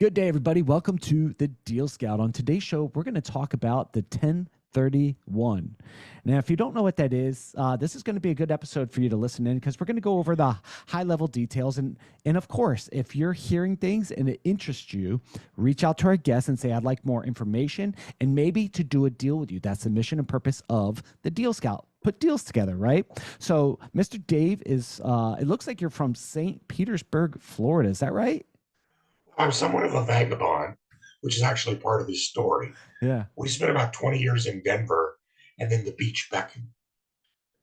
Good day, everybody. Welcome to the Deal Scout. On today's show, we're going to talk about the 1031. Now, if you don't know what that is, this is going to be a good episode for you to listen in because we're going to go over the high level details. And of course, if you're hearing things and it interests you, reach out to our guests and say, I'd like more information and maybe to do a deal with you. That's the mission and purpose of the Deal Scout. Put deals together, right? So, Mr. Dave is, it looks like you're from St. Petersburg, Florida. Is that right? I'm somewhat of a vagabond, which is actually part of this story. Yeah. We spent about 20 years in Denver and then the beach beckoned.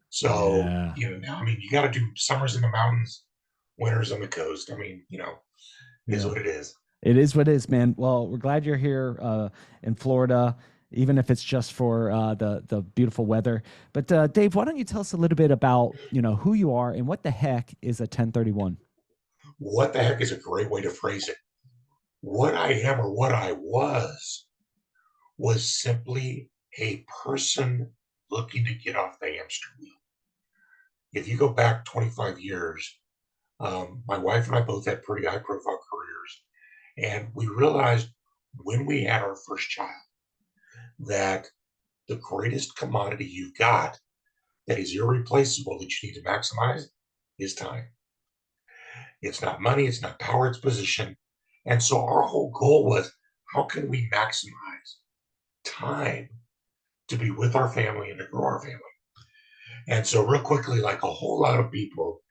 So, Yeah. you got to do summers in the mountains, winters on the coast. Is Yeah. what it is. It is what it is, man. Well, we're glad you're here in Florida, even if it's just for the beautiful weather. But Dave, why don't you tell us a little bit about who you are and what the heck is a 1031? What the heck is a great way to phrase it? What I am or what I was simply a person looking to get off the hamster wheel. If you go back 25 years, my wife and I both had pretty high profile careers. And we realized when we had our first child that the greatest commodity you've got that is irreplaceable that you need to maximize is time. It's not money, it's not power, it's position. And so our whole goal was how can we maximize time to be with our family and to grow our family? And so, real quickly, like a whole lot of people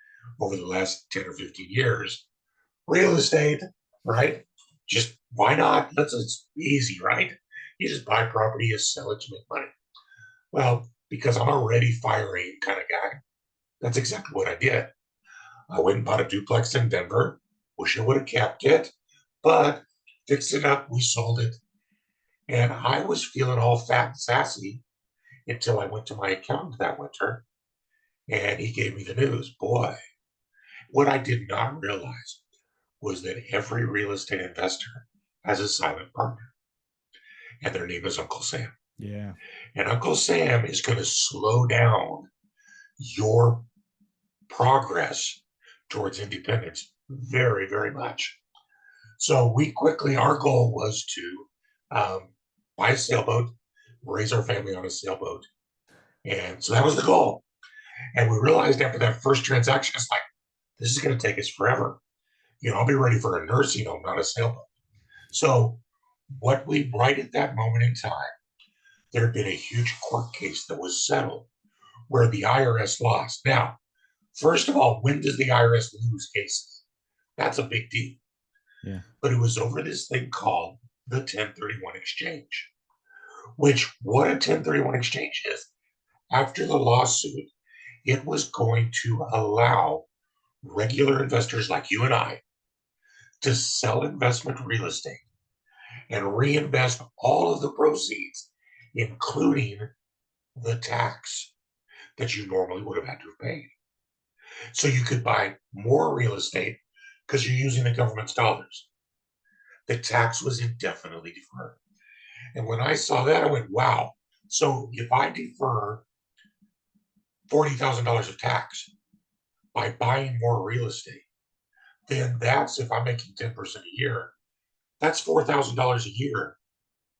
over the last 10 or 15 years, real estate, right? Just why not? It's easy, right? You just buy property, you sell it, you make money. Well, because I'm a ready, fire, aim kind of guy, that's exactly what I did. I went and bought a duplex in Denver. Wish I would have kept it, but fixed it up. We sold it. And I was feeling all fat and sassy until I went to my accountant that winter and he gave me the news. Boy, what I did not realize was that every real estate investor has a silent partner, and their name is Uncle Sam. Yeah. And Uncle Sam is going to slow down your progress towards independence very, very much. So we quickly, our goal was to buy a sailboat, raise our family on a sailboat. And so that was the goal. And we realized after that first transaction, it's like, this is going to take us forever. I'll be ready for a nursing home, not a sailboat. So what we, right at that moment in time, there had been a huge court case that was settled where the IRS lost. Now, first of all, when does the IRS lose cases? That's a big deal. Yeah. But it was over this thing called the 1031 exchange, which what a 1031 exchange is, after the lawsuit, it was going to allow regular investors like you and I to sell investment real estate and reinvest all of the proceeds, including the tax that you normally would have had to have paid. So you could buy more real estate because you're using the government's dollars. The tax was indefinitely deferred. And when I saw that, I went, wow. So if I defer $40,000 of tax by buying more real estate, then that's if I'm making 10% a year, that's $4,000 a year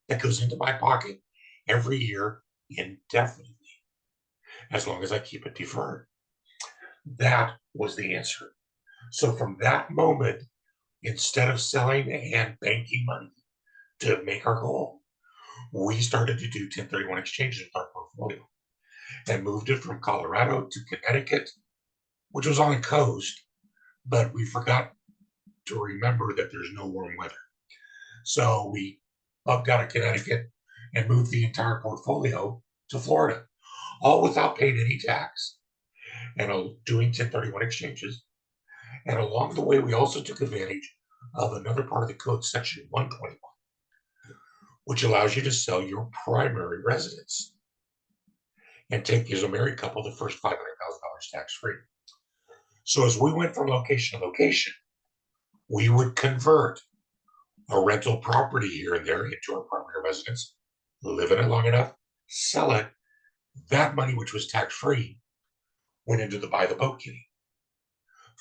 that goes into my pocket every year indefinitely, as long as I keep it deferred. That was the answer. So from that moment, instead of selling and banking money to make our goal, we started to do 1031 exchanges with our portfolio and moved it from Colorado to Connecticut, which was on the coast, but we forgot to remember that there's no warm weather. So we bugged out of Connecticut and moved the entire portfolio to Florida, all without paying any tax and doing 1031 exchanges. And along the way, we also took advantage of another part of the code, section 121, which allows you to sell your primary residence and take, as a married couple, the first $500,000 tax free. So as we went from location to location, we would convert a rental property here and there into our primary residence, live in it long enough, sell it. That money, which was tax free, went into the buy the boat kitty.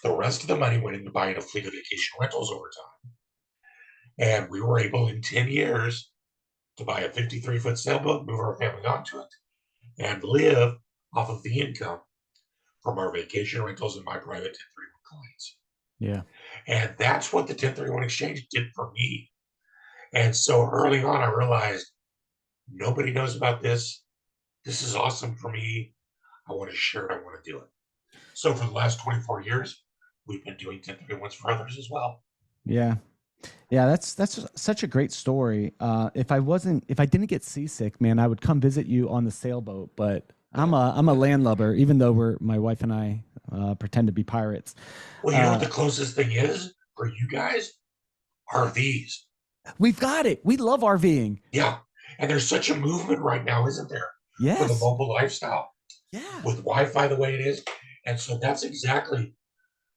The rest of the money went into buying a fleet of vacation rentals over time. And we were able in 10 years to buy a 53-foot sailboat, move our family onto it, and live off of the income from our vacation rentals and my private 1031 clients. Yeah. And that's what the 1031 exchange did for me. And so early on, I realized nobody knows about this. This is awesome for me. I want to share it. I want to do it. So for the last 24 years, we've been doing 1031s for others as well. Yeah. Yeah, that's such a great story. If I didn't get seasick, man, I would come visit you on the sailboat. But I'm a landlubber, even though my wife and I pretend to be pirates. Well, you know what the closest thing is for you guys? RVs. We've got it. We love RVing. Yeah. And there's such a movement right now, isn't there? For the Yes. mobile lifestyle. Yeah. With Wi-Fi the way it is. And so that's exactly,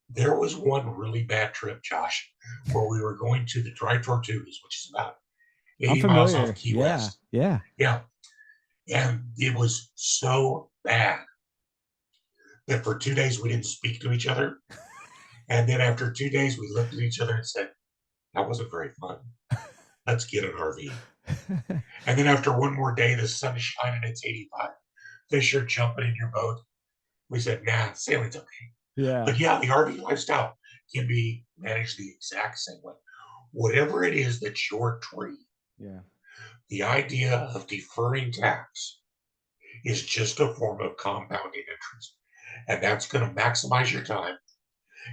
there was one really bad trip, Josh, where we were going to the Dry Tortugas, which is about 80 miles off Key West. Yeah. Yeah. And it was so bad that for 2 days we didn't speak to each other. And then after 2 days, we looked at each other and said, that wasn't very fun. Let's get an RV. And then after one more day, the sun is shining, it's 85. Fish are jumping in your boat. We said, nah, sailing's okay. Yeah. But yeah, the RV lifestyle can be managed the exact same way. Whatever it is that's your tree, Yeah. the idea of deferring tax is just a form of compounding interest. And that's going to maximize your time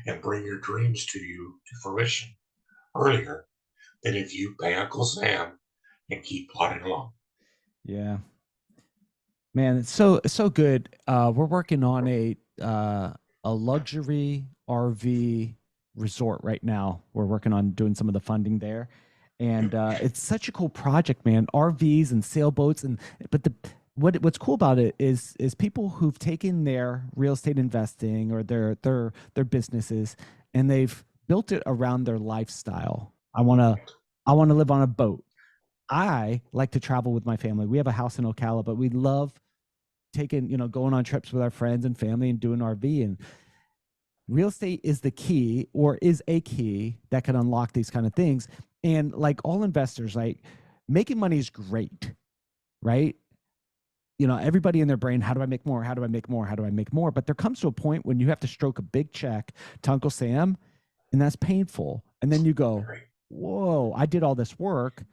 and bring your dreams to you to fruition earlier than if you pay Uncle Sam and keep plodding along. Yeah. Man, it's so good. We're working on a luxury RV resort right now. We're working on doing some of the funding there, and it's such a cool project, man. RVs and sailboats, but what's cool about it is people who've taken their real estate investing or their businesses and they've built it around their lifestyle. I want to live on a boat. I like to travel with my family. We have a house in Ocala, but we love going on trips with our friends and family and doing RV. And real estate is the key, or is a key that can unlock these kind of things. And like all investors, like making money is great, right? Everybody in their brain, how do I make more? How do I make more? How do I make more? But there comes to a point when you have to stroke a big check to Uncle Sam, and that's painful. And then you go, whoa, I did all this work.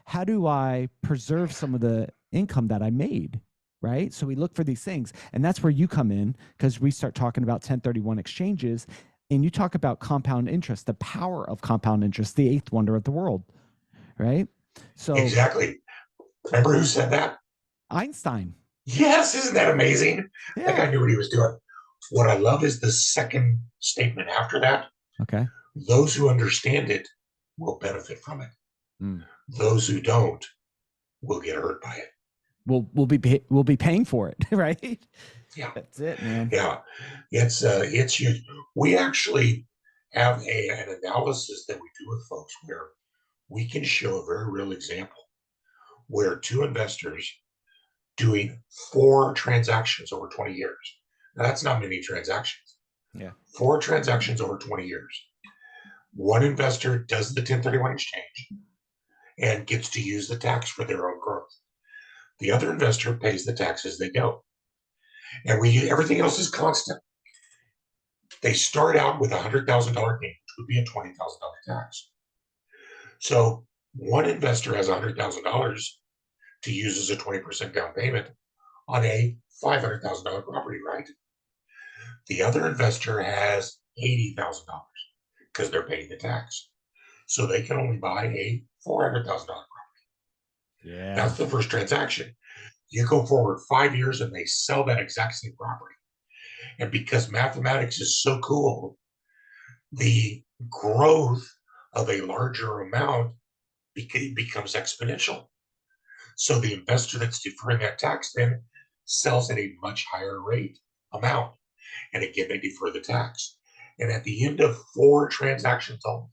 How do I preserve some of the income that I made? Right? So we look for these things. And that's where you come in, because we start talking about 1031 exchanges, and you talk about compound interest, the power of compound interest, the eighth wonder of the world. Right? So exactly. Remember who said that? Einstein. Yes, isn't that amazing? Yeah. That guy knew what he was doing. What I love is the second statement after that. Okay. Those who understand it will benefit from it. Those who don't will get hurt by it. We'll be paying for it, right? Yeah, that's it, man. Yeah, it's huge. We actually have an analysis that we do with folks where we can show a very real example where two investors doing 4 transactions over 20 years. Now, that's not many transactions. Yeah. 4 transactions over 20 years. One investor does the 1031 exchange and gets to use the tax for their own growth. The other investor pays the tax as they go. And everything else is constant. They start out with a $100,000 gain, which would be a $20,000 tax. So one investor has $100,000 to use as a 20% down payment on a $500,000 property, right? The other investor has $80,000 because they're paying the tax. So they can only buy a $400,000 property. Yeah. That's the first transaction. You go forward 5 years and they sell that exact same property. And because mathematics is so cool, the growth of a larger amount becomes exponential. So the investor that's deferring that tax then sells at a much higher rate amount. And again, they defer the tax. And at the end of 4 transactions only,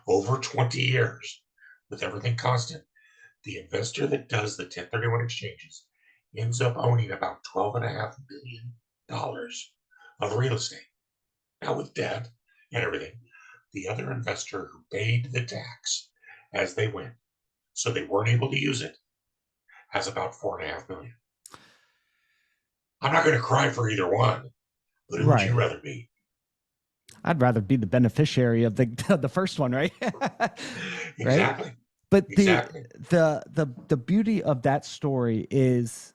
over 20 years, with everything constant, the investor that does the 1031 exchanges ends up owning about $12.5 billion of real estate. Now with debt and everything, the other investor who paid the tax as they went. So they weren't able to use it, has about 4.5 million. I'm not going to cry for either one, but who would you Right. rather be? I'd rather be the beneficiary of the first one, right? Right. Exactly. But Exactly. the beauty of that story is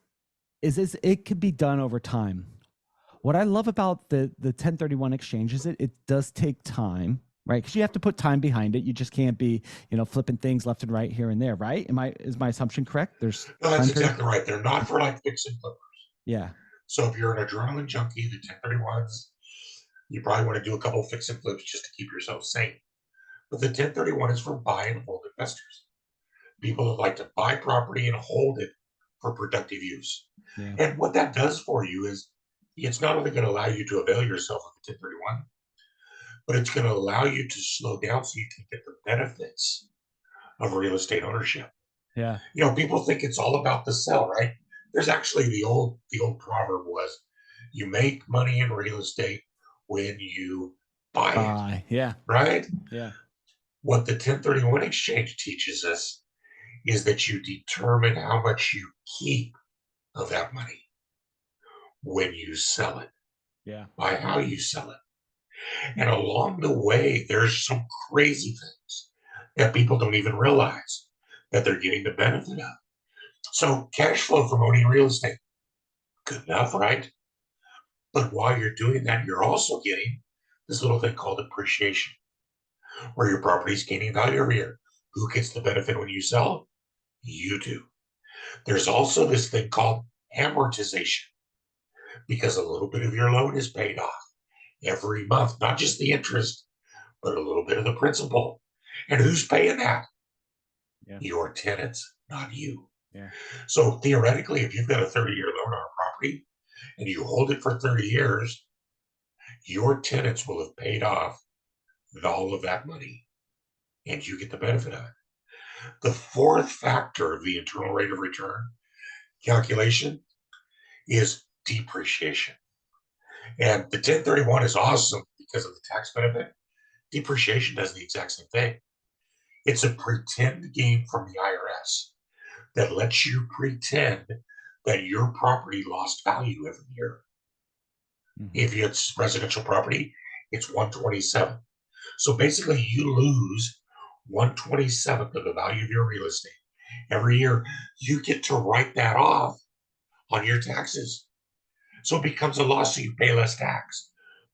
it could be done over time. What I love about the 1031 exchange is it does take time, right? Because you have to put time behind it. You just can't be, flipping things left and right here and there, right? Is my assumption correct? There's No, that's time period. exactly right. They're not for like fix and flip. Yeah. So if you're an adrenaline junkie, the 1031s, you probably want to do a couple fix and flips just to keep yourself sane. But the 1031 is for buy and hold investors. People that like to buy property and hold it for productive use. Yeah. And what that does for you is it's not only going to allow you to avail yourself of the 1031, but it's going to allow you to slow down so you can get the benefits of real estate ownership. Yeah. People think it's all about the sell, right? There's actually the old proverb was, you make money in real estate when you buy it, Yeah. right? Yeah. What the 1031 exchange teaches us is that you determine how much you keep of that money when you sell it, Yeah. by how you sell it. And along the way, there's some crazy things that people don't even realize that they're getting the benefit of. So cash flow from owning real estate, good enough, right? But while you're doing that, you're also getting this little thing called appreciation, where your property is gaining value every year. Who gets the benefit when you sell? You do. There's also this thing called amortization, because a little bit of your loan is paid off every month, not just the interest, but a little bit of the principal. And who's paying that? Yeah. Your tenants, not you. Yeah. So theoretically, if you've got a 30-year loan on a property and you hold it for 30 years, your tenants will have paid off all of that money and you get the benefit of it. The fourth factor of the internal rate of return calculation is depreciation. And the 1031 is awesome because of the tax benefit. Depreciation does the exact same thing. It's a pretend game from the IRS that lets you pretend that your property lost value every year. Mm-hmm. If it's residential property, it's 1/27. So basically, you lose 1/27th of the value of your real estate every year. You get to write that off on your taxes. So it becomes a loss, so you pay less tax.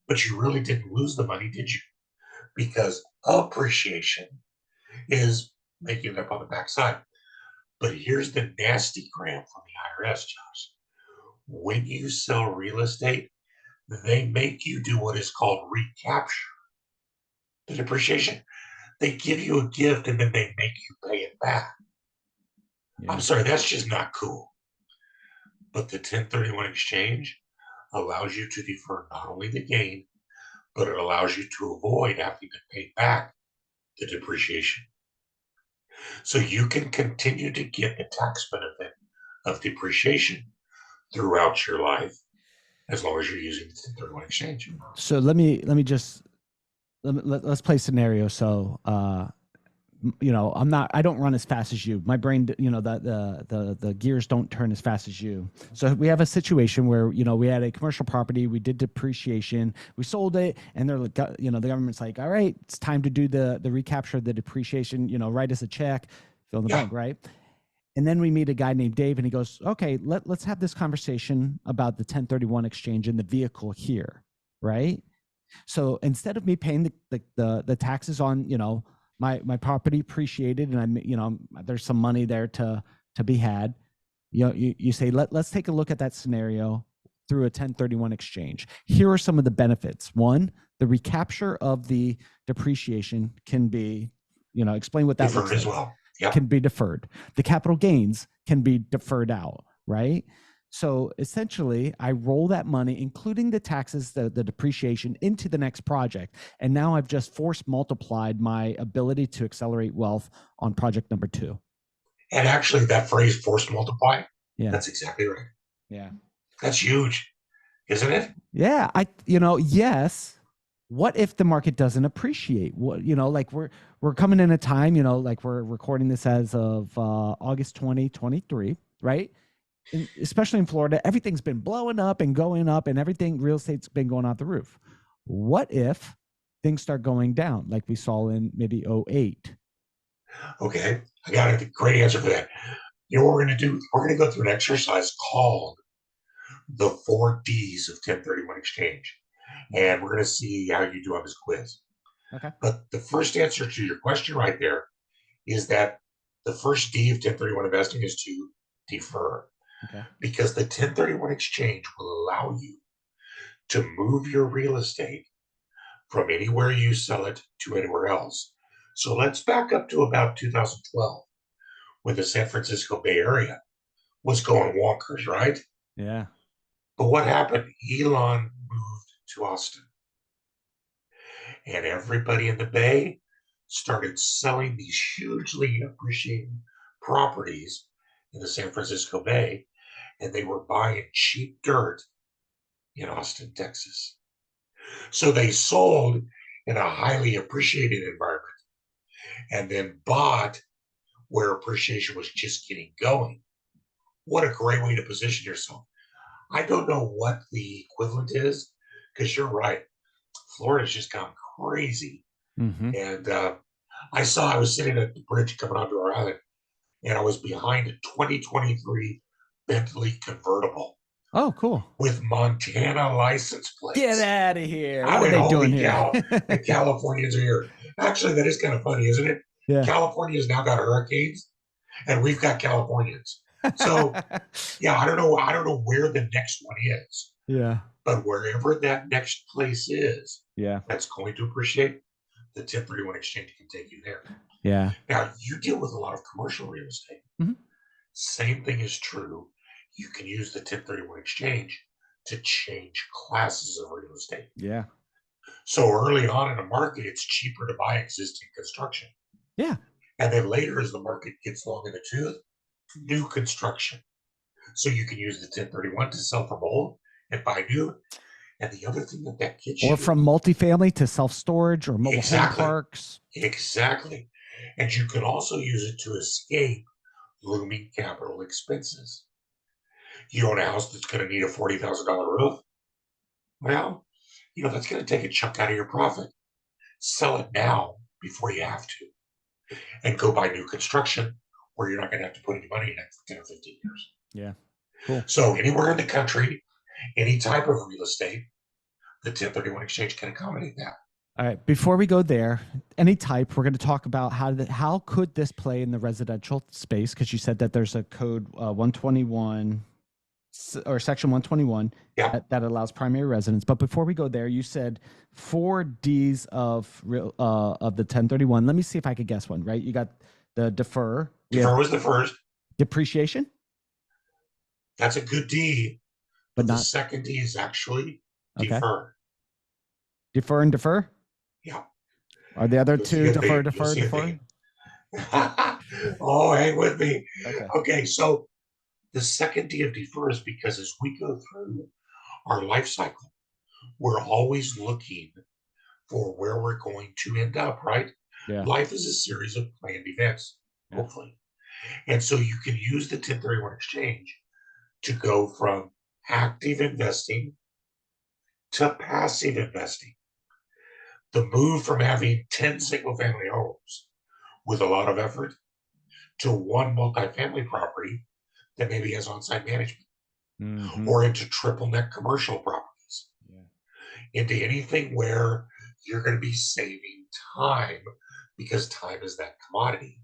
But you really didn't lose the money, did you? Because appreciation is making it up on the backside. But here's the nasty gram from the IRS, Josh. When you sell real estate, they make you do what is called recapture the depreciation. They give you a gift and then they make you pay it back. Yeah. I'm sorry, that's just not cool. But the 1031 exchange allows you to defer not only the gain, but it allows you to avoid having to pay back the depreciation. So you can continue to get the tax benefit of depreciation throughout your life as long as you're using the 1031 exchange. So let's play scenario. So I don't run as fast as you. My brain, the gears don't turn as fast as you. So we have a situation where, we had a commercial property, we did depreciation, we sold it, and they're like, the government's like, all right, it's time to do the recapture of the depreciation, write us a check, fill in the blank, right? And then we meet a guy named Dave and he goes, okay, let's have this conversation about the 1031 exchange and the vehicle here, right? So instead of me paying the taxes on, my property appreciated and there's some money there to be had, you say, let's take a look at that scenario through a 1031 exchange. Here are some of the benefits. One, the recapture of the depreciation can be, explain what that Deferred looks as like. well. Yep. Can be deferred. The capital gains can be deferred out, right? So essentially, I roll that money, including the taxes, the depreciation, into the next project. And now I've just force multiplied my ability to accelerate wealth on project number 2. And actually, that phrase force multiply, Yeah. that's exactly right. Yeah. That's huge, isn't it? Yeah. Yes. what if the market doesn't appreciate? What, like we're coming in a time, like we're recording this as of August 2023, right? Especially in Florida, everything's been blowing up and going up, and everything real estate's been going off the roof. What if things start going down, like we saw in maybe '08? Okay, I got a great answer for that. You know what we're going to do? We're going to go through an exercise called the 4 Ds of 1031 exchange. And we're going to see how you do on this quiz. Okay. But the first answer to your question right there is that the first D of 1031 investing is to defer. Okay. Because the 1031 exchange will allow you to move your real estate from anywhere you sell it to anywhere else. So let's back up to about 2012 when the San Francisco Bay Area was going wonkers, right? Yeah. But what happened? Elon moved to Austin. And everybody in the Bay started selling these hugely appreciating properties in the San Francisco Bay, and they were buying cheap dirt in Austin, Texas. So they sold in a highly appreciated environment and then bought where appreciation was just getting going. What a great way to position yourself. I don't know what the equivalent is because you're right. Florida's just gone crazy. Mm-hmm. And I was sitting at the bridge coming onto our island, and I was behind a 2023 Bentley convertible. Oh, cool. With Montana license plates. Get out of here. I What are they doing here? The Californians are here. Actually, that is kind of funny, isn't it? Yeah. California's now got hurricanes, and we've got Californians. So, yeah, I don't know where the next one is. Yeah. But wherever that next place is, yeah, that's going to appreciate, the 1031 exchange can take you there. Yeah. Now, you deal with a lot of commercial real estate. Mm-hmm. Same thing is true. You can use the 1031 exchange to change classes of real estate. Yeah. So early on in a market, it's cheaper to buy existing construction. Yeah. And then later, as the market gets long in the tooth, new construction. So you can use the 1031 to sell from old and buy new. And the other thing that gets you, or from multifamily to self-storage or mobile home parks. Exactly. And you can also use it to escape looming capital expenses. You own a house that's going to need a $40,000 roof. Well, that's going to take a chunk out of your profit. Sell it now before you have to, and go buy new construction where you're not going to have to put any money in it for 10 or 15 years. Yeah. Cool. So anywhere in the country, any type of real estate, the 1031 exchange can accommodate that. All right. Before we go there, any type, we're going to talk about how could this play in the residential space? Because you said that there's a code 121 or section 121 that allows primary residence. But before we go there, you said 4 Ds of the 1031. Let me see if I could guess one. Right? You got the defer. Defer was the first. Depreciation. That's a good D, but the second D is actually defer. Okay. Defer and defer. Yeah. Are the other two defer? Oh, hang with me. Okay. So the second D of defer is because as we go through our life cycle, we're always looking for where we're going to end up, right? Yeah. Life is a series of planned events, hopefully. And so you can use the 1031 exchange to go from active investing to passive investing. The move from having 10 single-family homes with a lot of effort to one multifamily property that maybe has on-site management, or into triple net commercial properties, into anything where you're going to be saving time because time is that commodity.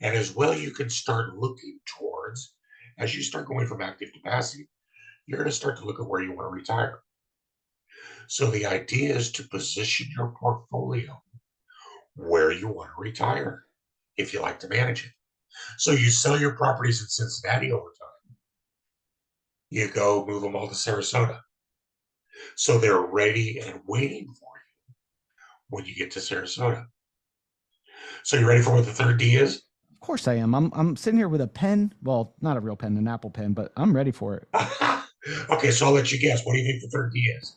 And as well, you can start looking towards, as you start going from active to passive, you're going to start to look at where you want to retire. So the idea is to position your portfolio where you want to retire if you like to manage it. So you sell your properties in Cincinnati over time. You go move them all to Sarasota. So they're ready and waiting for you when you get to Sarasota. So you ready for what the third D is? Of course I am. I'm sitting here with a pen. Well, not a real pen, an Apple pen, but I'm ready for it. Okay, so I'll let you guess. What do you think the third D is?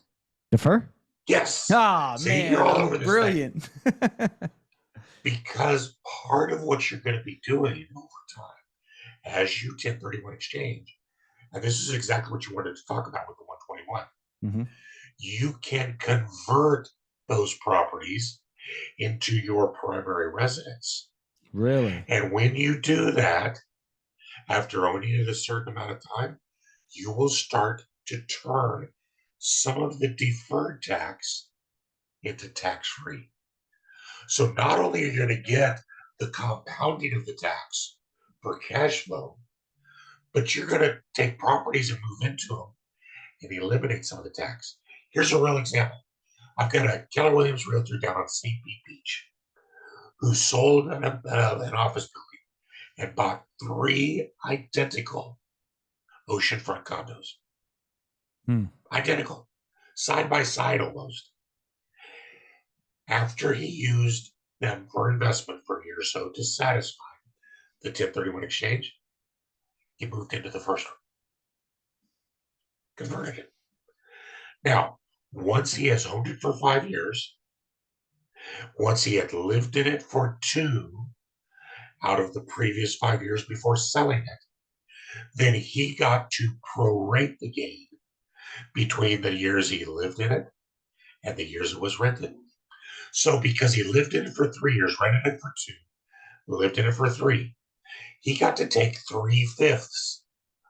Defer? Yes. Oh See, you're man, all I'm over this thing brilliant. because part of what you're going to be doing over time as you 1031 exchange, and this is exactly what you wanted to talk about with the 121, Hmm. you can convert those properties into your primary residence. Really? And when you do that, after owning it a certain amount of time, you will start to turn some of the deferred tax into tax free. So not only are you going to get the compounding of the tax for cash flow, but you're going to take properties and move into them and eliminate some of the tax. Here's a real example. I've got a Keller Williams realtor down on St. Pete Beach who sold an office building and bought 3 identical oceanfront condos. Hmm. Identical, side by side almost. After he used them for investment for a year or so to satisfy the 1031 exchange, he moved into the first one, converted it. Now, once he has owned it for 5 years, once he had lived in it for 2 out of the previous 5 years before selling it, then he got to prorate the gain between the years he lived in it and the years it was rented. So because he lived in it for 3 years, rented it for 2, lived in it for 3, he got to take 3/5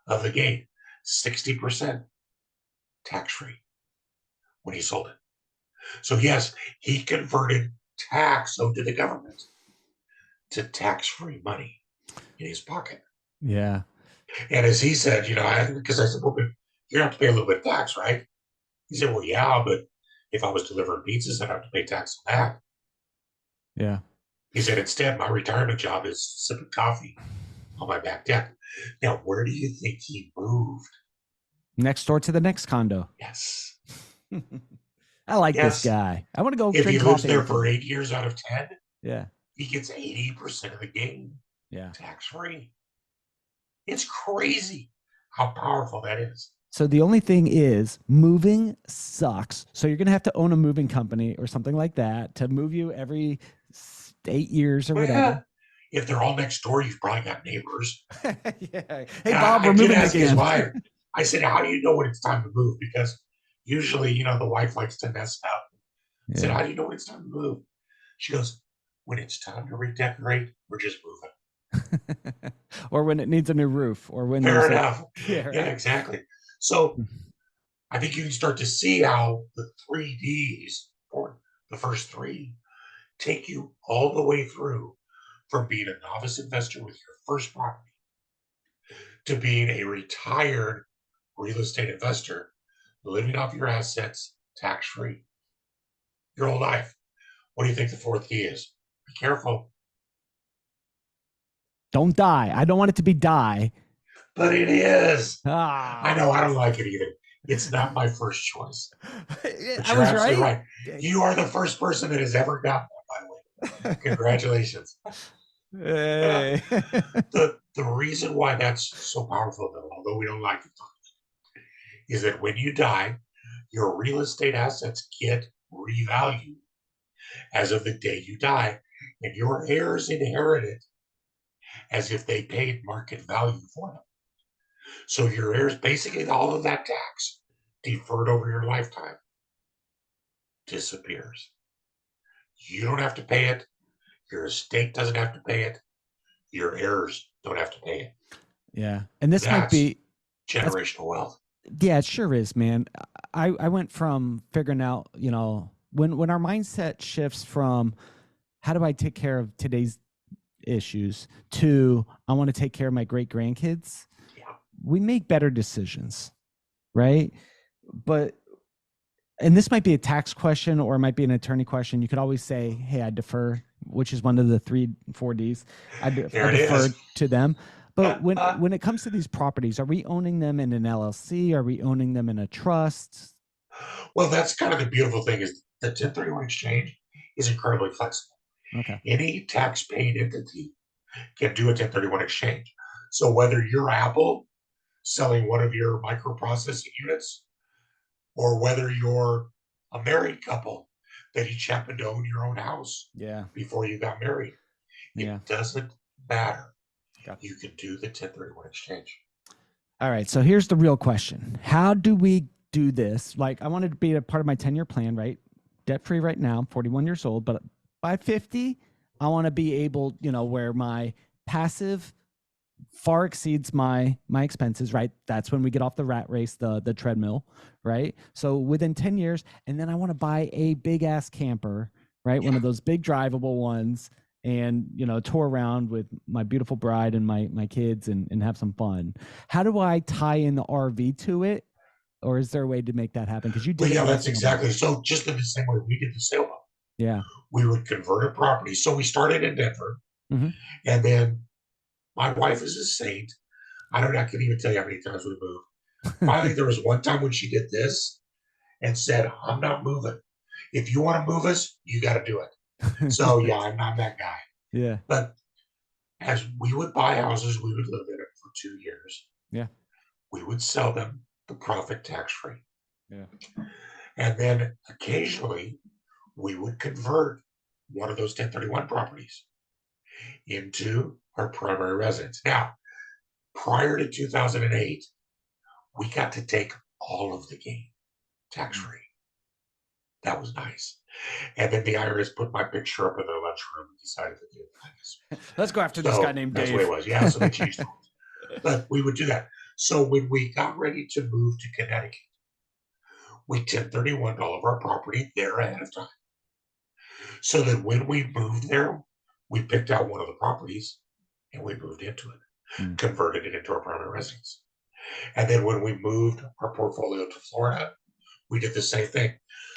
of the gain, 60% tax free when he sold it. So yes, he converted tax owed to the government to tax free money in his pocket. Yeah. And as he said, because I said, well, but you have to pay a little bit of tax, right? He said, well, yeah, but if I was delivering pizzas, I'd have to pay tax on that. Yeah. He said, instead, my retirement job is sipping coffee on my back deck. Now, where do you think he moved? Next door to the next condo. Yes. I like this Yes. guy. I want to go If he drink lives coffee there with for him. 8 years out of 10, Yeah. he gets 80% of the gain Yeah. tax free. It's crazy how powerful that is. So the only thing is moving sucks. So you're going to have to own a moving company or something like that to move you every 8 years or Well, whatever. if they're all next door, you've probably got neighbors. Yeah. Hey, And Bob, I we're did moving ask his again. wife, I said, how do you know when it's time to move? Because usually, the wife likes to nest up. I said, Yeah. how do you know when it's time to move? She goes, when it's time to redecorate, we're just moving. Or when it needs a new roof or when Fair there's enough. yeah, Yeah, right. exactly. So I think you can start to see how the 3Ds, or the first 3, take you all the way through from being a novice investor with your first property to being a retired real estate investor living off your assets tax free your whole life. What do you think the fourth key is? Be careful. Don't die. I don't want it to be die. But it is. I Ah. know I don't like it either. It's not my first choice. But I you're was absolutely right. right. You are the first person that has ever gotten one, by the way. Congratulations. Yeah. Hey. The reason why that's so powerful, though, although we don't like it, is that when you die, your real estate assets get revalued as of the day you die, and your heirs inherit it as if they paid market value for them. So your heirs, basically all of that tax deferred over your lifetime disappears. You don't have to pay it. Your estate doesn't have to pay it. Your heirs don't have to pay it. Yeah. And this might That's be generational wealth. yeah, it sure is, man. I went from figuring out, when our mindset shifts from how do I take care of today's issues to I want to take care of my great grandkids, Yeah. we make better decisions, right? But and this might be a tax question or it might be an attorney question. You could always say, "Hey, I defer," which is one of the 3 4 Ds. I There it defer is. to them. But when it comes to these properties, are we owning them in an LLC? Are we owning them in a trust? Well, that's kind of the beautiful thing is the 1031 exchange is incredibly flexible. Okay. Any tax-paying entity can do a 1031 exchange. So whether you're Apple selling one of your microprocessing units, or whether you're a married couple that each happened to own your own house Yeah. before you got married. Yeah. It doesn't matter. Got You can do the 1031 exchange. All right. So here's the real question. How do we do this? Like, I wanted to be a part of my 10-year plan, right? Debt free right now. I'm 41 years old, but by 50, I want to be able, where my passive far exceeds my expenses, right? That's when we get off the rat race, the treadmill, right? So within 10 years, and then I want to buy a big ass camper, right? One Yeah. of those big drivable ones, and tour around with my beautiful bride and my kids, and have some fun. How do I tie in the RV to it? Or is there a way to make that happen? Because you Well, did it yeah, with a that's sailboat. exactly. So just in the same way we did the sailboat, Yeah. we would convert a property. So we started in Denver, Hmm. and then my wife is a saint. I can even tell you how many times we moved. Finally, there was one time when she did this and said, I'm not moving. If you want to move us, you got to do it. So yeah, I'm not that guy. Yeah. But as we would buy houses, we would live in it for 2 years. Yeah. We would sell them, the profit tax free. Yeah. And then occasionally we would convert one of those 1031 properties into our primary residence. Now, prior to 2008, we got to take all of the gain tax free. That was nice. And then the IRS put my picture up in their lunchroom and decided to do it. Let's go after this guy So named that's Dave. what it was. Yeah, so they changed it. But we would do that. So when we got ready to move to Connecticut, we 1031 all of our property there ahead of time. So that when we moved there, we picked out one of the properties and we moved into it, converted it into our primary residence. And then when we moved our portfolio to Florida, we did the same thing.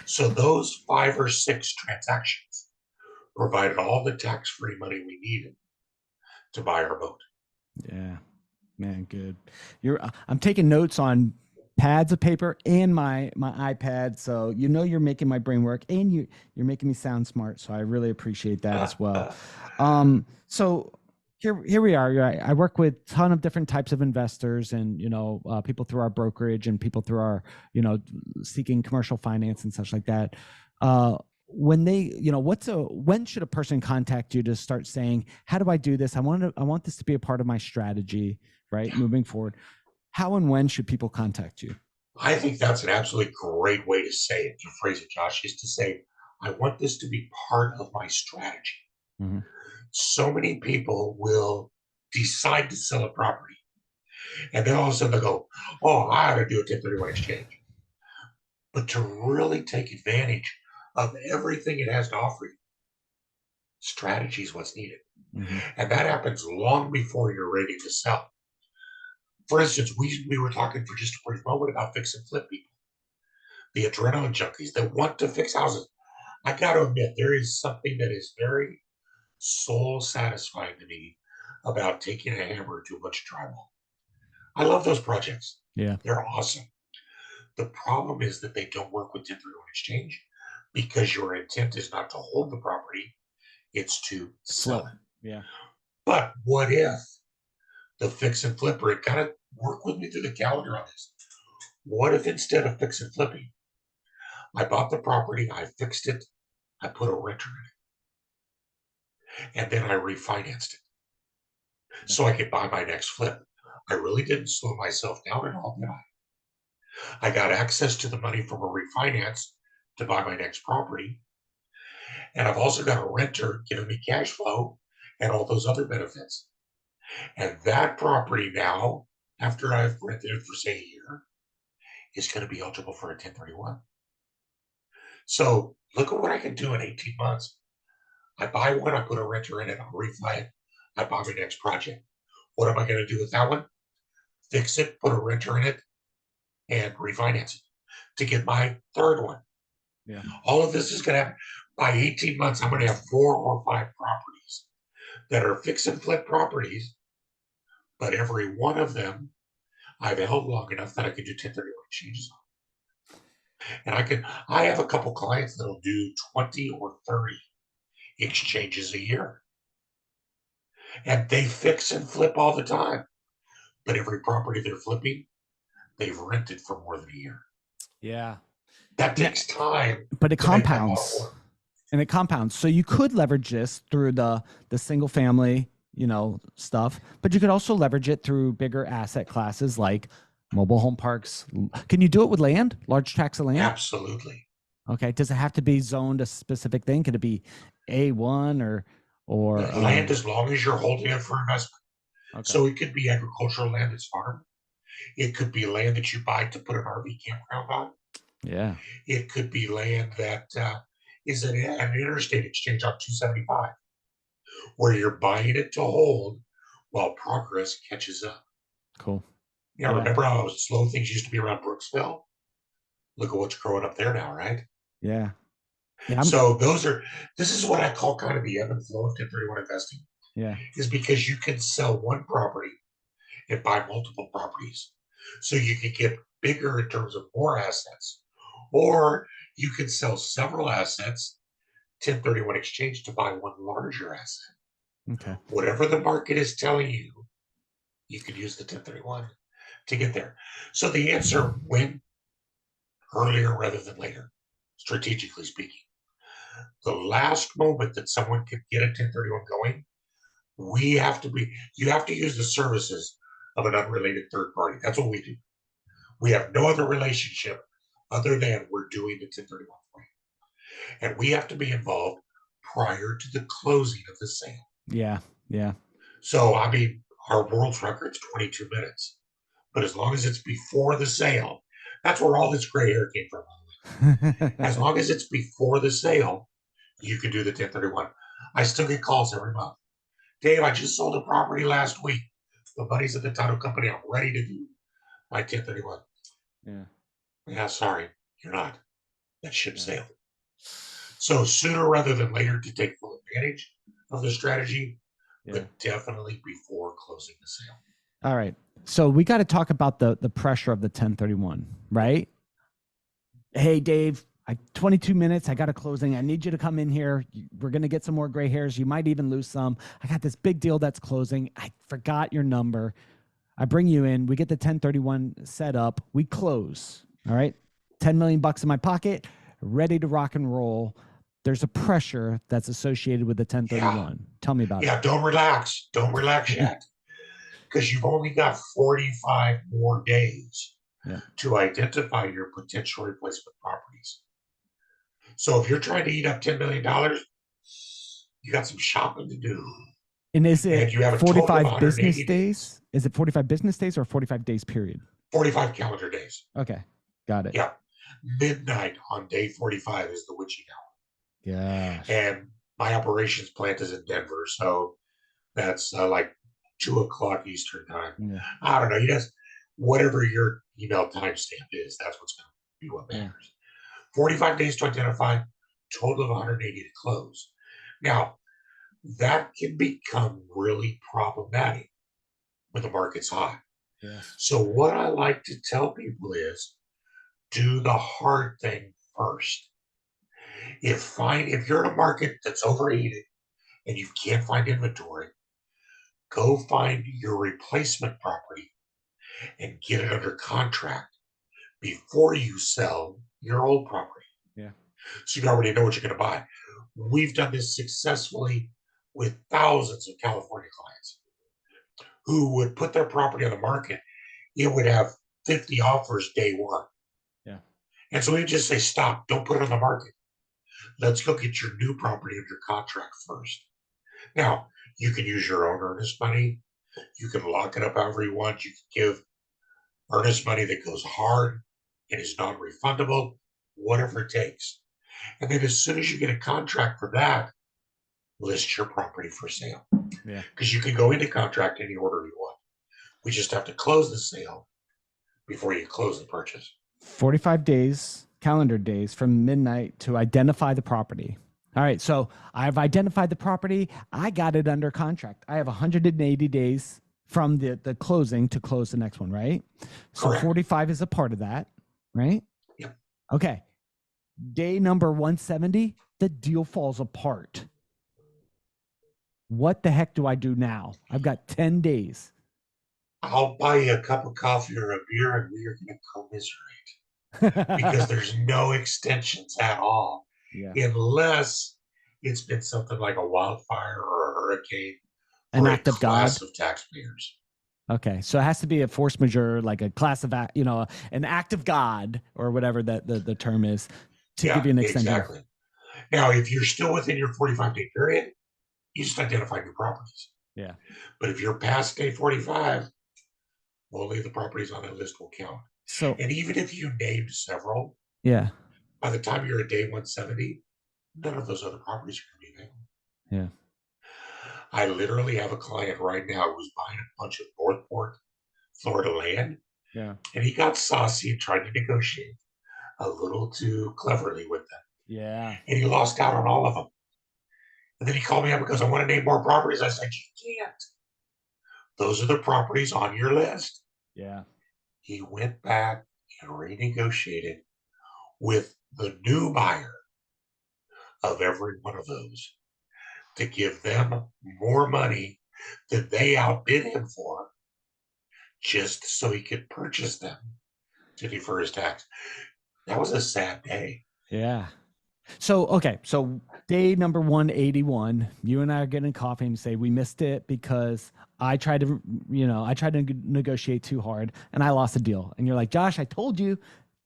So those 5 or 6 transactions provided all the tax-free money we needed to buy our boat. Yeah, man, good. I'm taking notes on pads of paper and my iPad, so you're making my brain work, and you're making me sound smart. So I really appreciate that as well. So here we are. I work with a ton of different types of investors, and people through our brokerage and people through our seeking commercial finance and such like that. When they, when should a person contact you to start saying, how do I do this? I want this to be a part of my strategy, right? Moving forward. How and when should people contact you? I think that's an absolutely great way to say it, to phrase it, Josh, is to say, I want this to be part of my strategy. Mm-hmm. So many people will decide to sell a property, and then all of a sudden they go, oh, I ought to do a 1031 exchange. But to really take advantage of everything it has to offer you, strategy is what's needed. Mm-hmm. And that happens long before you're ready to sell. For instance, we were talking for just a brief moment about fix and flip people, the adrenaline junkies that want to fix houses. I got to admit, there is something that is very soul satisfying to me about taking a hammer to a bunch of drywall. I love those projects. Yeah. They're awesome. The problem is that they don't work with 1031 exchange because your intent is not to hold the property, it's to sell it. Yeah. But what if the fix and flipper, it kind of work with me through the calendar on this. What if instead of fix and flipping, I bought the property, I fixed it, I put a renter in it, and then I refinanced it so I could buy my next flip? I really didn't slow myself down at all, did I? I got access to the money from a refinance to buy my next property. And I've also got a renter giving me cash flow and all those other benefits. And that property now, after I've rented it for say a year, is going to be eligible for a 1031. So look at what I can do in 18 months. I buy one, I put a renter in it, I'll refi it, I buy my next project. What am I going to do with that one? Fix it, put a renter in it, and refinance it to get my third one. Yeah. All of this is going to happen. By 18 months, I'm going to have 4 or 5 properties that are fix and flip properties, but every one of them I've held long enough that I can do 1031 exchanges on. And I have a couple clients that'll do 20 or 30 exchanges a year. And they fix and flip all the time. But every property they're flipping, they've rented for more than a year. Yeah. That Now, takes time but it to make that compounds, model work. and it compounds. So you could leverage this through the single family, stuff, but you could also leverage it through bigger asset classes like mobile home parks. Can you do it with land, large tracts of land? Absolutely. Okay. Does it have to be zoned a specific thing? Could it be A1 or Land, as long as you're holding it for investment. okay. So it could be agricultural land that's farmed. It could be land that you buy to put an RV campground on. Yeah. It could be land that is an interstate exchange on 275, where you're buying it to hold while progress catches up. Cool. Yeah, Yeah. remember how slow things used to be around Brooksville? Look at what's growing up there now, right? Yeah. Yeah. So this is what I call kind of the ebb and flow of 1031 investing, Yeah. is because you can sell one property and buy multiple properties. So you can get bigger in terms of more assets, or you can sell several assets, 1031 exchange to buy one larger asset. Okay. Whatever the market is telling you, you could use the 1031 to get there. So the answer, when? Earlier rather than later, strategically speaking. The last moment that someone could get a 1031 going, you have to use the services of an unrelated third party. That's what we do. We have no other relationship other than we're doing the 1031 for you. And we have to be involved prior to the closing of the sale. Yeah. Yeah. So, I mean, our world's record's 22 minutes. But as long as it's before the sale, that's where all this gray hair came from. As long as it's before the sale, you can do the 1031. I still get calls every month. Dave, I just sold a property last week. The money's at the title company. I'm ready to do my 1031. Yeah. Yeah, sorry, you're not. That ship Yeah. sailed. So sooner rather than later to take full advantage of the strategy, Yeah. but definitely before closing the sale. All right. So we got to talk about the pressure of the 1031, right? Hey, Dave, 22 minutes. I got a closing. I need you to come in here. We're going to get some more gray hairs. You might even lose some. I got this big deal that's closing. I forgot your number. I bring you in. We get the 1031 set up. We close. All right. 10 million bucks in my pocket, ready to rock and roll. There's a pressure that's associated with the 1031. Yeah. Tell me about it. Yeah, don't relax. Don't relax yet. Because you've only got 45 more days to identify your potential replacement properties. So if you're trying to eat up $10 million, you got some shopping to do. And is it And you have a 45 business days. days? Is it 45 business days or 45 days period? 45 calendar days. Okay. Got it. Yeah. Midnight on day 45 is the witching hour. Yeah. And my operations plant is in Denver. So that's like 2:00 Eastern time. Yeah. I don't know. You just, whatever your email timestamp is, that's what's going to be what matters. 45 days to identify, total of 180 to close. Now, that can become really problematic when the market's hot. Yes. So what I like to tell people is do the hard thing first. If you're in a market that's overheated and you can't find inventory, go find your replacement property and get it under contract before you sell your old property. Yeah. So you already know what you're going to buy. We've done this successfully with thousands of California clients who would put their property on the market. It would have 50 offers day one. Yeah. And so we just say, stop, don't put it on the market. Let's go get your new property under contract first. Now, you can use your own earnest money. You can lock it up however you want. You can give earnest money that goes hard and is non-refundable, whatever it takes. And then as soon as you get a contract for that, list your property for sale. Yeah. Because you can go into contract any order you want. We just have to close the sale before you close the purchase. 45 days, calendar days from midnight to identify the property. All right. So I've identified the property. I got it under contract. I have 180 days from the closing to close the next one, right? So Correct. 45 is a part of that, right? Yep. Okay. Day number 170, the deal falls apart. What the heck do I do now? I've got 10 days. I'll buy you a cup of coffee or a beer and we are going to commiserate. because there's no extensions at all, Yeah. unless it's been something like a wildfire or a hurricane An for a act of God. class of taxpayers. Okay, so it has to be a force majeure, like a class of act, an act of God or whatever that the term is, to give Yeah, you an extension. exactly. Now, if you're still within your 45-day period, you just identify new properties. Yeah. But if you're past day 45, only the properties on that list will count. So And even if you named several, yeah, by the time you're at day 170, none of those other properties are going to be available. yeah, I literally have a client right now who's buying a bunch of Northport, Florida land, yeah, and he got saucy and tried to negotiate a little too cleverly with them. yeah, And he lost out on all of them. And then he called me up because I want to name more properties. I said, you can't. Those are the properties on your list. yeah. He went back and renegotiated with the new buyer of every one of those to give them more money than they outbid him for, just so he could purchase them to defer his tax. That was a sad day. Yeah. So, okay. So, day number 181, you and I are getting coffee and say, we missed it because I tried to negotiate too hard and I lost a deal. And you're like, Josh, I told you,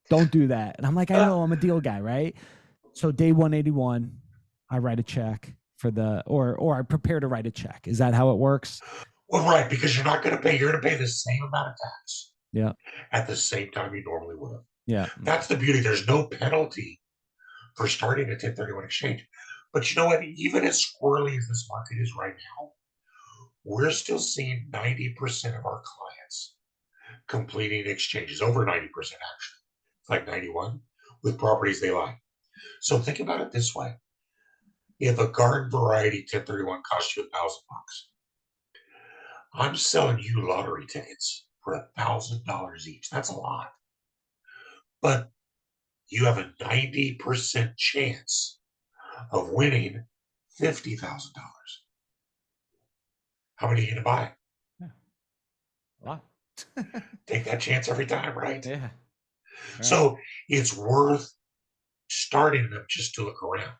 don't do that. And I'm like, I know, I'm a deal guy, right? So, day 181, I write a check or I prepare to write a check. Is that how it works? Well, right, because you're going to pay the same amount of tax Yeah. at the same time you normally would have. Yeah. That's the beauty. There's no penalty for starting a 1031 exchange. But you know what? Even as squirrely as this market is right now, we're still seeing 90% of our clients completing exchanges, over 90% actually. It's like 91 with properties they like. So think about it this way. If a garden variety 1031 costs you $1,000, I'm selling you lottery tickets for $1,000 each. That's a lot. But you have a 90% chance of winning $50,000. How many are you going to buy? Yeah. A lot. Take that chance every time, right? Yeah. So it's worth starting them just to look around.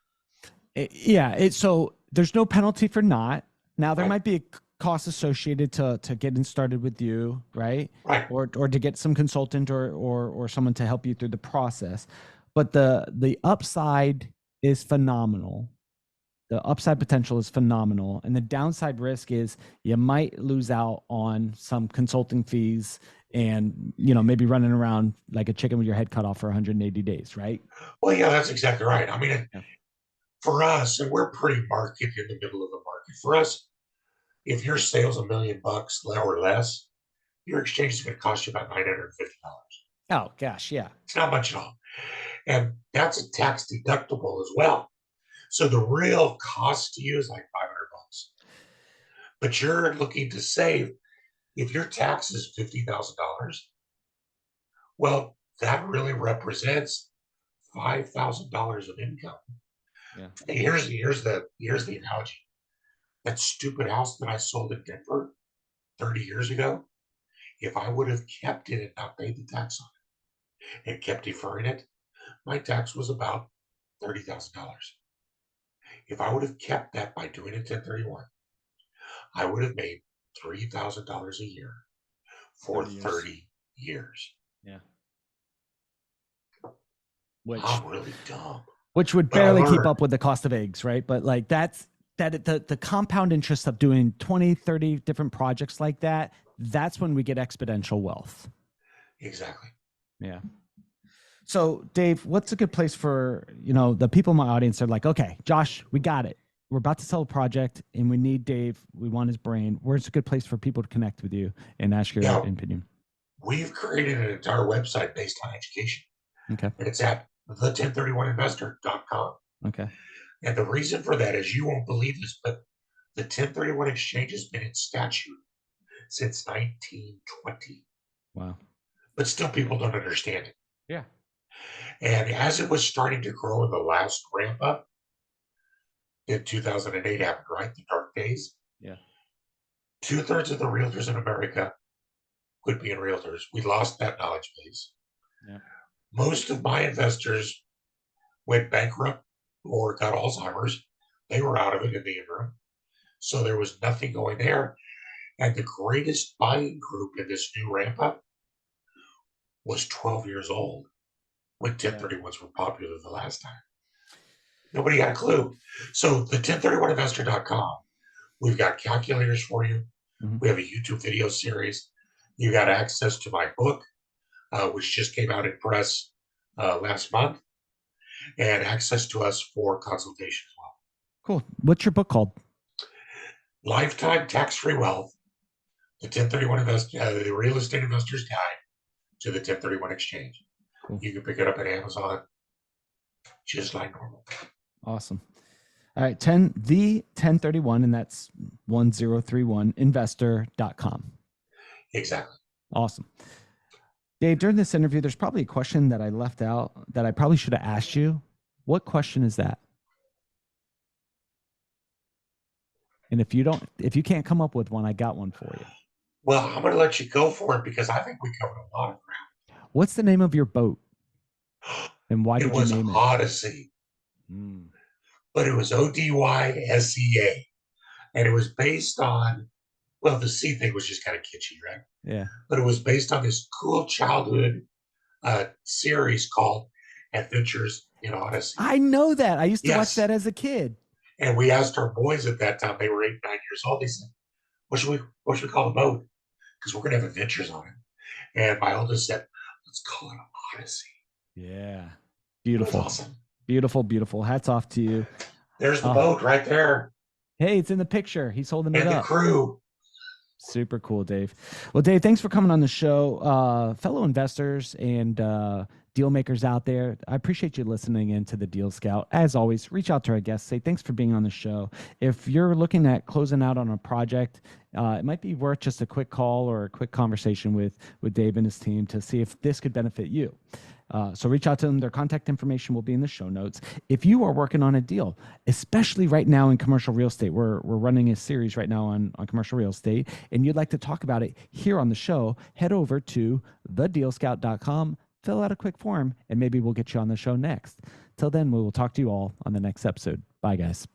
So there's no penalty for not. Now there Right. might be a cost associated to getting started with you, right? Right. Or to get some consultant or someone to help you through the process. But the upside is phenomenal. The upside potential is phenomenal. And the downside risk is you might lose out on some consulting fees and maybe running around like a chicken with your head cut off for 180 days, right? Well, yeah, that's exactly right. I mean, Yeah. for us, and we're pretty market in the middle of the market. For us, if your sale's $1 million or less, your exchange is going to cost you about $950. Oh gosh, yeah. It's not much at all. And that's a tax deductible as well. So the real cost to you is like $500. But you're looking to save, if your tax is $50,000, well, that really represents $5,000 of income. Yeah. Hey, here's the analogy. That stupid house that I sold in Denver 30 years ago, if I would have kept it and not paid the tax on it and kept deferring it, my tax was about $30,000. If I would have kept that by doing a 1031, I would have made $3,000 a year for 30 years. 30 years. Yeah. I'm really dumb. Which would But I barely keep learned. up with the cost of eggs, right? But like the compound interest of doing 20, 30 different projects like that, that's when we get exponential wealth. Exactly. Yeah. So Dave, what's a good place for, the people in my audience are like, okay, Josh, we got it. We're about to sell a project and we need Dave. We want his brain. Where's a good place for people to connect with you and ask your opinion? We've created an entire website based on education. Okay. And it's at the1031investor.com. Okay. And the reason for that is, you won't believe this, but the 1031 exchange has been in statute since 1920. Wow. But still people don't understand it. Yeah. And as it was starting to grow in the last ramp up, in 2008 happened, right? The dark days. Yeah. 2/3 of the realtors in America quit being realtors. We lost that knowledge base. Yeah. Most of my investors went bankrupt or got Alzheimer's. They were out of it in the interim. So there was nothing going there. And the greatest buying group in this new ramp up was 12 years old when 1031s were popular the last time. Nobody had a clue. So the 1031investor.com, we've got calculators for you. Mhm. We have a YouTube video series. You got access to my book, which just came out in press last month, and access to us for consultation as well. Cool. What's your book called? Lifetime Tax-Free Wealth, the 1031 the Real Estate Investor's Guide to the 1031 Exchange. Cool. You can pick it up at Amazon, just like normal. Awesome. All right, the 1031, and that's 1031investor.com. Exactly. Awesome. Dave, during this interview, there's probably a question that I left out that I probably should have asked you. What question is that? And if you can't come up with one, I got one for you. Well, I'm going to let you go for it because I think we covered a lot of ground. What's the name of your boat? And why did you name it? Odyssey. But it was ODYSEA. And it was based on, well, the sea thing was just kind of kitschy, right? Yeah. But it was based on this cool childhood series called Adventures in Odyssey. I know that. I used to watch that as a kid. And we asked our boys at that time, they were 8, 9 years old. They said, what should we call the boat? Because we're going to have adventures on it. And my oldest said, let's call it Odyssey. Yeah. Beautiful. Awesome. Beautiful, beautiful. Hats off to you. There's the boat right there. Hey, it's in the picture. He's holding it up. And the crew. Super cool, Dave. Well, Dave, thanks for coming on the show. Fellow investors and deal makers out there, I appreciate you listening in to the Deal Scout. As always, reach out to our guests. Say thanks for being on the show. If you're looking at closing out on a project, it might be worth just a quick call or a quick conversation with Dave and his team to see if this could benefit you. So reach out to them. Their contact information will be in the show notes. If you are working on a deal, especially right now in commercial real estate, we're running a series right now on commercial real estate, and you'd like to talk about it here on the show, head over to thedealscout.com, fill out a quick form, and maybe we'll get you on the show next. Till then, we will talk to you all on the next episode. Bye, guys.